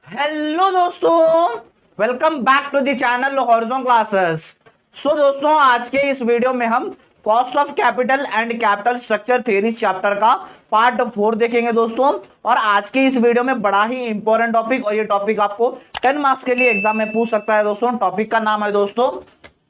Hello दोस्तों, welcome back to the channel Horizon classes. So दोस्तों, आज के इस वीडियो में हम cost of capital and capital structure theories chapter का पार्ट 4 देखेंगे दोस्तों। और आज के इस वीडियो में बड़ा ही इंपॉर्टेंट टॉपिक, और ये टॉपिक आपको 10 मार्क्स के लिए एग्जाम में पूछ सकता है दोस्तों। टॉपिक का नाम है दोस्तों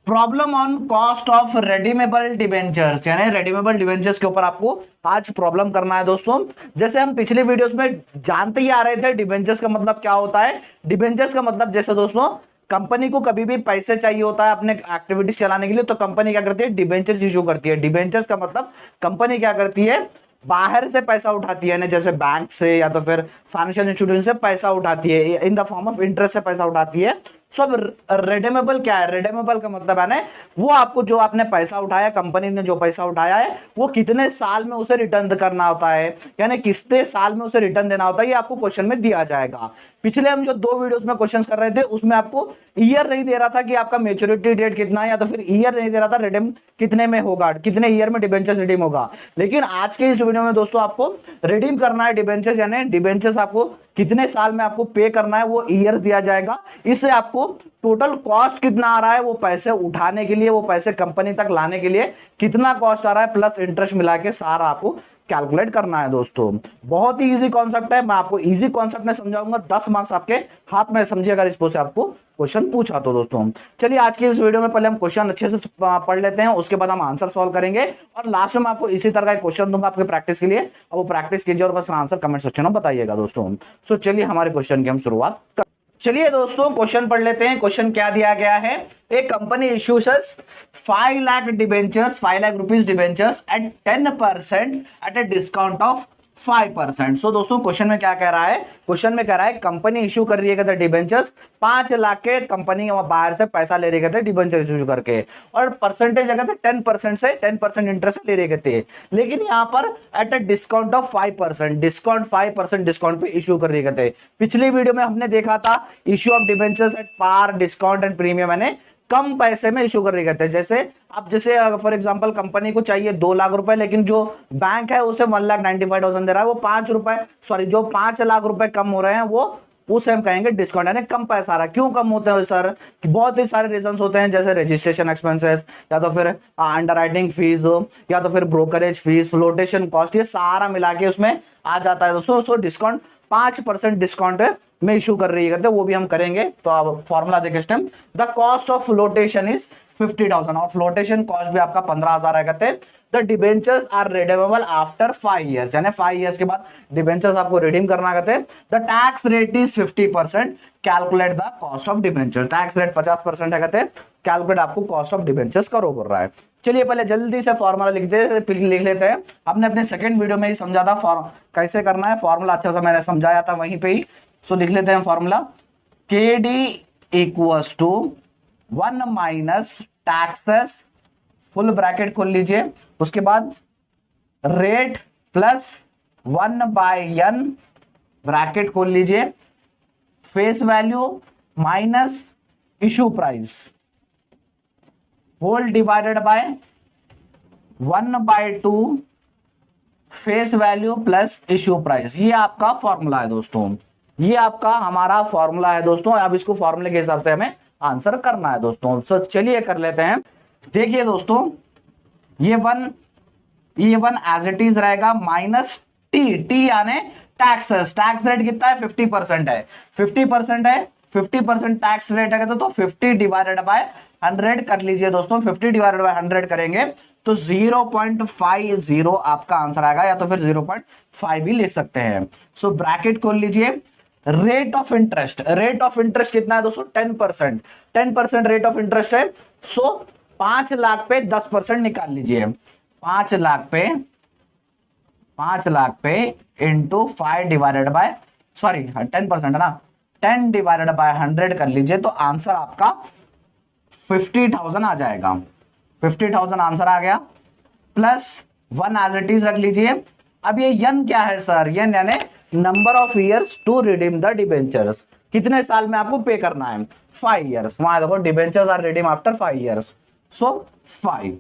problem on cost of redeemable debentures, यानी रेडीमेबल डिबेंचर्स के ऊपर आपको आज प्रॉब्लम करना है दोस्तों। जैसे हम पिछले वीडियोस में जानते ही आ रहे थे डिबेंचर्स का मतलब क्या होता है। डिबेंचर्स का मतलब जैसे दोस्तों कंपनी को कभी भी पैसे चाहिए होता है अपने एक्टिविटीज चलाने के लिए, तो कंपनी क्या करती है, डिबेंचर्स इशू करती है। डिबेंचर्स का मतलब कंपनी क्या करती है, बाहर से पैसा उठाती है ना, जैसे बैंक से या तो फिर फाइनेंशियल इंस्टीट्यूशन से पैसा उठाती है, in the form of interest से पैसा उठाती है। सब रेडेमेबल क्या है, रेडेमेबल का मतलब है ना, वो आपको जो आपने पैसा उठाया, कंपनी ने जो पैसा उठाया है, वो कितने साल में उसे रिटर्न करना होता है, यानी कितने साल में उसे रिटर्न देना होता है, ये आपको क्वेश्चन में दिया जाएगा। पिछले हम जो 2 वीडियोस में क्वेश्चन कर रहे थे, उसमें आपको ईयर नहीं दे रहा था कि आपका मेच्योरिटी डेट कितना है, या तो फिर ईयर नहीं दे रहा था रिडीम कितने में होगा, कितने ईयर में डिबेंचर्स रिडीम होगा। लेकिन आज के इस वीडियो में दोस्तों आपको रिडीम करना है डिबेंचर्स, यानी डिबेंचर्स आपको कितने साल में आपको पे करना है, वो ईयर दिया जाएगा। इससे आपको टोटल कॉस्ट कितना आ रहा है, वो पैसे उठाने के लिए, वो पैसे कंपनी तक लाने के लिए कितना कॉस्ट आ रहा है, प्लस इंटरेस्ट मिला के सारा आपको कैलकुलेट करना है दोस्तों। बहुत ही इजी कॉन्सेप्ट है, मैं आपको इजी कॉन्सेप्ट में समझाऊंगा। 10 मार्क्स आपके हाथ में समझिए अगर इस से आपको क्वेश्चन पूछा तो दोस्तों। चलिए आज की इस वीडियो में पहले हम क्वेश्चन अच्छे से पढ़ लेते हैं, उसके बाद हम आंसर सॉल्व करेंगे, और लास्ट में आपको इसी तरह का क्वेश्चन दूंगा आपके प्रैक्टिस के लिए। अब वो प्रैक्टिस कीजिए और उसका आंसर कमेंट सेक्शन में बताइएगा दोस्तों। सो चलिए हमारे क्वेश्चन की हम शुरुआत कर। चलिए दोस्तों क्वेश्चन पढ़ लेते हैं। क्वेश्चन क्या दिया गया है, एक company issues 5 lakh debentures, 5 lakh rupees debentures at 10% at a discount of 5%। So दोस्तों क्वेश्चन में क्या कह रहा है, क्वेश्चन में कह रहा है कंपनी इश्यू कर रही है डिबेंचर्स 5 लाख के, कंपनी बाहर से पैसा ले रहे थे डिबेंचर इश्यू करके, और परसेंटेज अगर 10% से 10% इंटरेस्ट ले रहे थे, लेकिन यहां पर at a discount of 5%, discount 5% discount पे इश्यू कर रहे थे। पिछली वीडियो में हमने देखा था issue of debentures at par, discount and premium, यानी कम पैसे में इशू कर रही करते हैं। जैसे अब जैसे फॉर एग्जांपल कंपनी को चाहिए 2 लाख रुपए, लेकिन जो बैंक है उसे 1,95,000 दे रहा है, वो 5 रुपए, सॉरी जो 5 लाख रुपए कम हो रहे हैं, वो उसे हम कहेंगे डिस्काउंट, यानी कम पैसा आ रहा है। क्यों कम होते हैं सर, कि बहुत ही सारे रीजंस होते हैं, जैसे रजिस्ट्रेशन एक्सपेंसेस, या तो फिर अंडरराइटिंग फीस, या तो फिर ब्रोकरेज फीस, फ्लोटेशन कॉस्ट, ये सारा मिला के उसमें आ जाता है दोस्तों। सो डिस्काउंट 5% डिस्काउंट में इशू कर रही है, वो भी हम करेंगे। तो अब फॉर्मूला देखिए stem, the cost of flotation is 50,000, और फ्लोटेशन कॉस्ट भी आपका 15,000 है कहते हैं। The debentures are redeemable after 5 years, यानी 5 इयर्स के बाद डिबेंचर्स आपको रिडीम करना कहते हैं। The tax rate is 50%, calculate the cost of debenture. Tax rate 50% है कहते हैं, कैलकुलेट आपको कॉस्ट ऑफ डिबेंचर्स करो कर रहा है। चलिए पहले जल्दी से फॉर्मूला लिख लेते हैं। हमने अपने सेकंड वीडियो में ही समझा था कैसे करना है, फॉर्मूला अच्छा सा मैंने समझाया था वहीं पे ही। सो लिख लेते हैं फॉर्मूला, के D equals to 1 minus taxes, full bracket खोल लीजिए, उसके बाद रेट प्लस 1/n ब्रैकेट खोल लीजिए, face value minus issue price whole divided by 1/2 face value plus issue price. ये आपका फॉर्मूला है दोस्तों, ये आपका हमारा फॉर्मूला है दोस्तों। अब इसको फॉर्मूले के हिसाब से हमें आंसर करना है दोस्तों। सो चलिए कर लेते हैं। देखिए दोस्तों, ये वन एज इट इज रहेगा, माइनस टी यानी टैक्सेस, टैक्स रेट कितना है, 50% है, 50% है, 50% टैक्स रेट है तो 50 डिवाइडेड बाय 100 कर लीजिए दोस्तों। 50 डिवाइडेड बाय 100 करेंगे तो 0.50 आपका आंसर आएगा, या तो फिर 0.5 भी ले सकते हैं। सो ब्रैकेट खोल लीजिए, rate of interest, rate of interest कितना है दोस्तों, 10%, 10% रेट ऑफ इंटरेस्ट है। सो 5 लाख पे 10% निकाल लीजिए, 5 लाख पे इंटू 5 डिवाइडेड बाय, सॉरी 10% है ना, 10 डिवाइडेड बाय 100 कर लीजिए, तो आंसर आपका 50,000 आ जाएगा। 50,000 आंसर आ गया, प्लस 1 एज इट इज रख लीजिए। अब ये यन क्या है सर, यन यानी number of years to redeem the debentures, कितने साल में आपको पे करना है, 5 इयर्स। वहां देखो debentures are redeem after 5 years, so 5।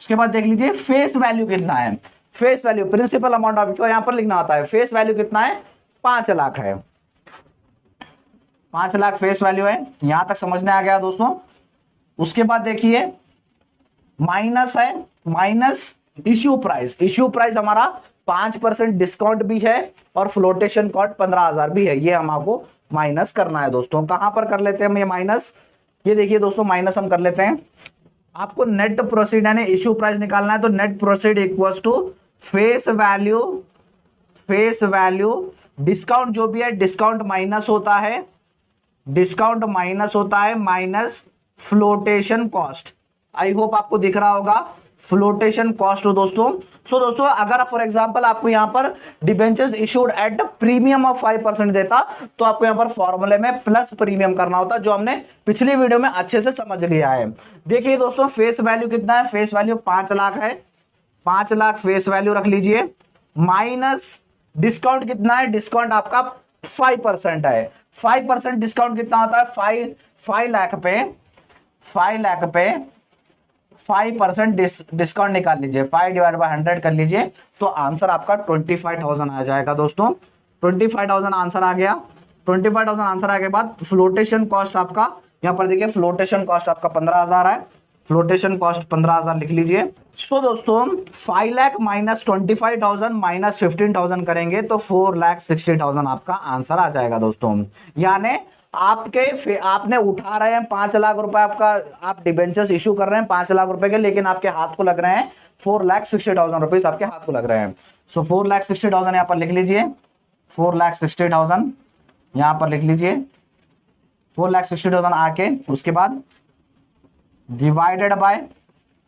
उसके बाद देख लीजिए फेस वैल्यू कितना है, फेस वैल्यू प्रिंसिपल अमाउंट आपको यहां पर लिखना आता है, फेस वैल्यू कितना है, 5 लाख है। 5 लाख फेस वैल्यू है, यहां तक समझने आ गया दोस्तों। उसके बाद देखिए माइनस है, minus issue price. Issue price हमारा 5% डिस्काउंट भी है और फ्लोटेशन कॉस्ट 15,000 भी है, ये हम आपको माइनस करना है दोस्तों। कहां पर कर लेते हैं हम ये माइनस, ये देखिए दोस्तों माइनस हम कर लेते हैं। आपको नेट प्रोसीड यानी इश्यू प्राइस निकालना है, तो net proceed equals to face value, face value discount जो भी है डिस्काउंट माइनस होता है, डिस्काउंट माइनस होता है minus flotation cost. I hope आपको दिख रहा होगा फ्लोटेशन कॉस्ट हो दोस्तों। सो दोस्तों अगर फॉर एग्जांपल आपको यहां पर debentures issued at premium of 5% देता, तो आपको यहां पर फॉर्मूले में प्लस प्रीमियम करना होता, जो हमने पिछली वीडियो में अच्छे से समझ लिया है। देखिए दोस्तों फेस वैल्यू कितना है, फेस वैल्यू 5 लाख है, 5 लाख फेस वैल्यू रख लीजिए, माइनस डिस्काउंट कितना है, डिस्काउंट आपका 5% है। 5% डिस्काउंट कितना होता है, 5 लाख पे 5% डिस्काउंट निकाल लीजिए, 5/100 कर लीजिए, तो आंसर आपका 25,000 आ जाएगा दोस्तों। 25,000 आंसर आ गया। 25,000 आंसर आने के बाद फ्लोटेशन कॉस्ट आपका यहां पर देखिए, फ्लोटेशन कॉस्ट आपका 15,000 है, फ्लोटेशन कॉस्ट 15,000 लिख लीजिए। सो दोस्तों 5 लाख माइनस 25,000 माइनस 15,000 करेंगे तो 4,60,000 आपका आंसर आ जाएगा दोस्तों। यानी आपने उठा रहे हैं 5 लाख रुपए, आपका आप डिबेंचर्स इशू कर रहे हैं 5 लाख रुपए के, लेकिन आपके हाथ को लग रहे हैं 4,60,000 रुपीज आपके हाथ को लग रहे हैं। सो 4,60,000 यहां पर लिख लीजिए, 4,60,000 यहां पर लिख लीजिए, 4,60,000 आके उसके बाद डिवाइडेड बाय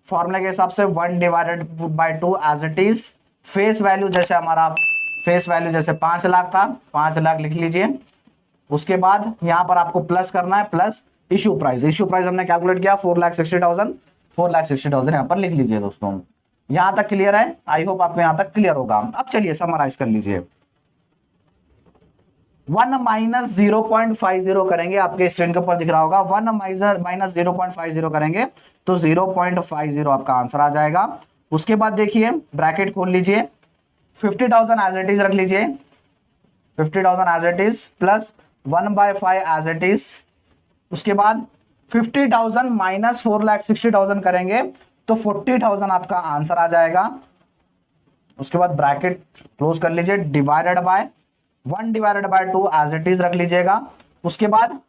फॉर्मूले के हिसाब से 1/2 as it is. Face value जैसे हमारा फेस वैल्यू जैसे 5 लाख था, 5 लाख लिख लीजिए। उसके बाद यहां पर आपको प्लस करना है, plus issue price. Issue price हमने कैलकुलेट किया 4,60,000, 4,60,000 यहां पर लिख लीजिए दोस्तों। यहां तक क्लियर है, आई होप आपको यहां तक क्लियर होगा। अब चलिए समराइज कर लीजिए। 1 माइनस 0.50 करेंगे, आपके स्क्रीन के ऊपर दिख रहा होगा, 1 माइनस 0.50 करेंगे तो 0.50 आपका आंसर आ जाएगा। उसके बाद देखिए ब्रैकेट खोल लीजिए, 50,000 एज इट इज रख लीजिए, 50,000 as it is plus 1/5 as it is. उसके बाद 50,000 माइनस 4,60,000 करेंगे तो 40,000 आपका आंसर आ जाएगा। उसके बाद ब्रैकेट क्लोज कर लीजिए, divided by 1/2 as it is रख लीजिएगा। उसके बाद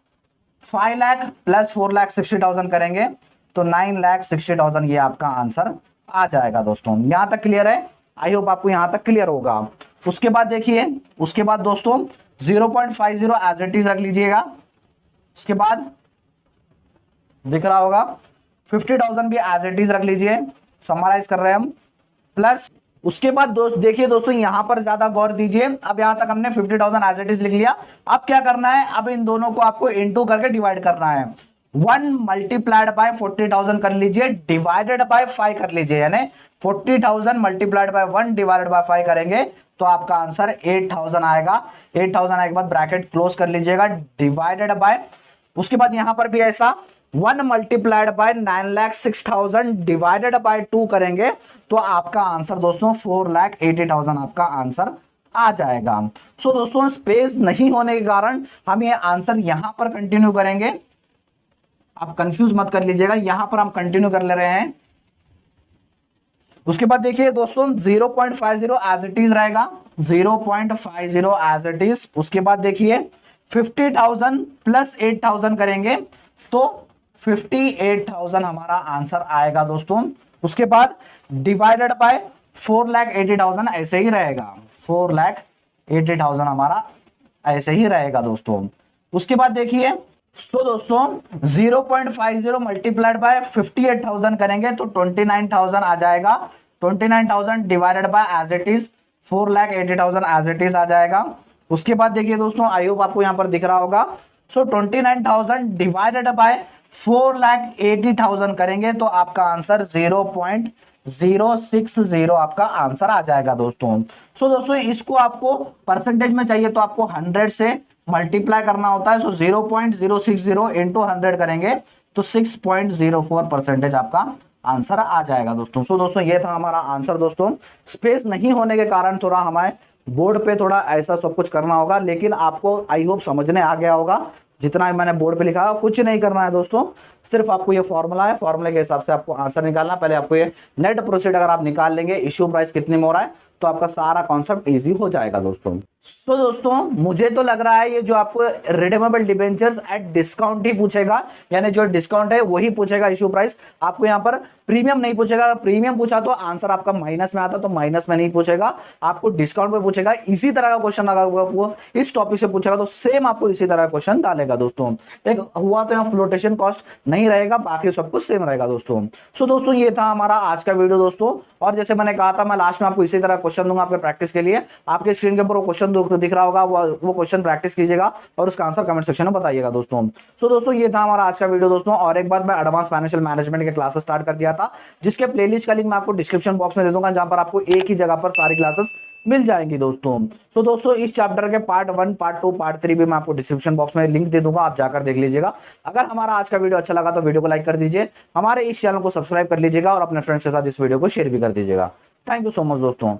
5 लाख प्लस 4,60,000 करेंगे तो 9,60,000 ये आपका आंसर आ जाएगा दोस्तों। यहां तक क्लियर है, आई होप आपको यहां तक क्लियर होगा। उसके बाद देखिए, उसके बाद दोस्तों 0.50 एज इट इज रख लीजिएगा। उसके बाद दिख रहा होगा 50,000 भी एज इट इज रख लीजिए, समराइज कर रहे हैं हम, प्लस उसके बाद देखिए दोस्तों यहां पर ज्यादा गौर दीजिए। अब यहां तक हमने 50,000 एज इट इज लिख लिया। अब क्या करना है, अब इन दोनों को आपको इनटू करके डिवाइड करना है। 1 मल्टीप्लाइड बाय 40,000 कर लीजिए, डिवाइडेड बाय 5 कर लीजिए, यानी 40,000 मल्टीप्लाइड बाय 1 डिवाइडेड बाय 5 करेंगे तो आपका आंसर 8,000 आएगा। 8,000 आने के बाद ब्रैकेट क्लोज कर लीजिएगा, डिवाइडेड बाय, उसके बाद यहां पर भी ऐसा 1 मल्टीप्लाइड बाय 9,06,000 डिवाइडेड बाय 2 करेंगे तो आपका आंसर दोस्तों 4,80,000 आपका आंसर आ जाएगा। सो दोस्तों स्पेस नहीं होने के कारण हम ये आंसर यहां पर कंटिन्यू करेंगे, आप कंफ्यूज मत कर लीजिएगा, यहां पर हम कंटिन्यू कर ले रहे हैं। उसके बाद देखिए दोस्तों 0.50 एज इट इज रहेगा, 0.50 एज इट इज। उसके बाद देखिए 50,000 प्लस 8,000 करेंगे तो 58,000 हमारा आंसर आएगा दोस्तों। उसके बाद डिवाइडेड बाय 4,80,000 ऐसे ही रहेगा, 4,80,000 हमारा ऐसे ही रहेगा दोस्तों। उसके बाद देखिए दोस्तों 0.50 मल्टीप्लाइड बाय 58,000 करेंगे तो 29,000 आ जाएगा। 29,000 divided by as it is 4,80,000 as it is आ जाएगा। उसके बाद देखिए दोस्तों आई होप आपको यहां पर दिख रहा होगा। 29,000 डिवाइडेड बाय 4,80,000 करेंगे तो आपका आंसर 0.060 आपका आंसर आ जाएगा दोस्तों। दोस्तों इसको आपको परसेंटेज में चाहिए तो आपको 100 से मल्टीप्लाई करना होता है। 0.060 इंटू 100 करेंगे तो 6.04% आपका आंसर आ जाएगा दोस्तों। दोस्तों ये था हमारा आंसर दोस्तों। स्पेस नहीं होने के कारण थोड़ा हमें बोर्ड पे थोड़ा ऐसा सब कुछ करना होगा, लेकिन आपको आई होप समझने आ गया होगा। जितना मैंने बोर्ड पे लिखा है कुछ नहीं करना है दोस्तों, सिर्फ आपको ये फॉर्मूला है, फॉर्मूले के हिसाब से आपको आंसर निकालना। पहले आपको ये नेट प्रोसीड अगर आप निकाल लेंगे इश्यू प्राइस कितने में हो रहा है तो आपका सारा कॉन्सेप्ट इजी हो जाएगा दोस्तों। सो दोस्तों मुझे तो लग रहा है ये जो आपको रिडीमेबल डिबेंचर्स एट डिस्काउंट ही पूछेगा, यानी जो डिस्काउंट है वही पूछेगा इश्यू प्राइस। आपको यहाँ पर प्रीमियम नहीं पूछेगा, प्रीमियम पूछा तो आंसर आपका माइनस में आता, तो माइनस में नहीं पूछेगा, आपको डिस्काउंट पे पूछेगा। इसी तरह का क्वेश्चन अगर वो इस टॉपिक से पूछेगा तो सेम आपको इसी तरह का क्वेश्चन डालेगा दोस्तों। एक हुआ तो यहाँ फ्लोटेशन कॉस्ट नहीं रहेगा, बाकी सब कुछ सेम रहेगा दोस्तों। सो दोस्तों ये था हमारा आज का वीडियो दोस्तों, और जैसे मैंने कहा था मैं लास्ट में आपको इसी तरह क्वेश्चन दूंगा आपके प्रैक्टिस के लिए। आपके स्क्रीन के ऊपर वो क्वेश्चन दिख रहा होगा, वो क्वेश्चन प्रैक्टिस कीजिएगा और उसका आंसर कमेंट सेक्शन में बताइएगा दोस्तों। सो दोस्तों ये था हमारा आज का वीडियो दोस्तों। और एक बात, मैं एडवांस फाइनेंशियल मैनेजमेंट के क्लासेस स्टार्ट कर दिया था, जिसके प्लेलिस्ट का लिंक मैं आपको डिस्क्रिप्शन बॉक्स में दे दूंगा, जहां पर आपको एक ही जगह पर सारी क्लासेस मिल जाएंगी दोस्तों। सो दोस्तों इस चैप्टर के पार्ट 1, पार्ट 2, पार्ट 3 भी मैं आपको डिस्क्रिप्शन बॉक्स में लिंक दे दूंगा, आप जाकर देख लीजिएगा। अगर हमारा आज का वीडियो अच्छा लगा तो वीडियो को लाइक कर दीजिए, हमारे इस चैनल को सब्सक्राइब कर लीजिएगा और अपने फ्रेंड्स के साथ इस वीडियो को शेयर भी कर दीजिएगा। थैंक यू सो मच दोस्तों।